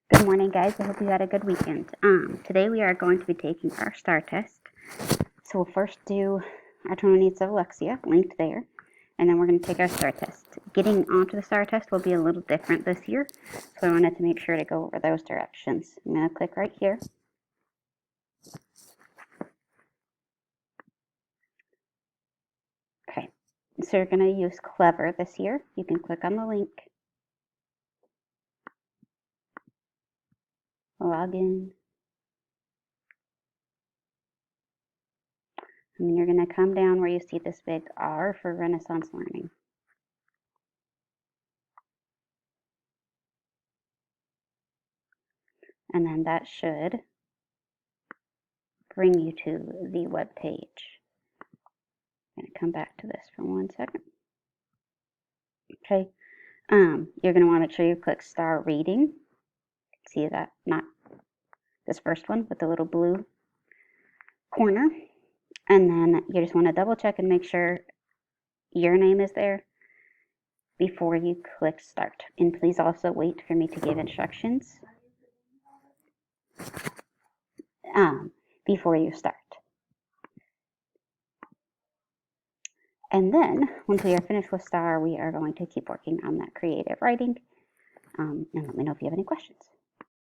Good morning, guys. I hope you had a good weekend. Today we are going to be taking our STAR test. So we'll first do our 20 Needs of Alexia, linked there, and then we're going to take our STAR test. Getting onto the STAR test will be a little different this year, so I wanted to make sure to go over those directions. I'm going to click right here. Okay, so you're going to use Clever this year. You can click on the link, log in, and then you're going to come down where you see this big R for Renaissance Learning. And then that should bring you to the web page. I'm going to come back to this for 1 second. Okay, you're going to want to make sure you click STAR Reading. See that? Not this first one with the little blue corner. And then you just want to double check and make sure your name is there before you click Start. And please also wait for me to give instructions before you start. And then, once we are finished with STAR, we are going to keep working on that creative writing. And let me know if you have any questions.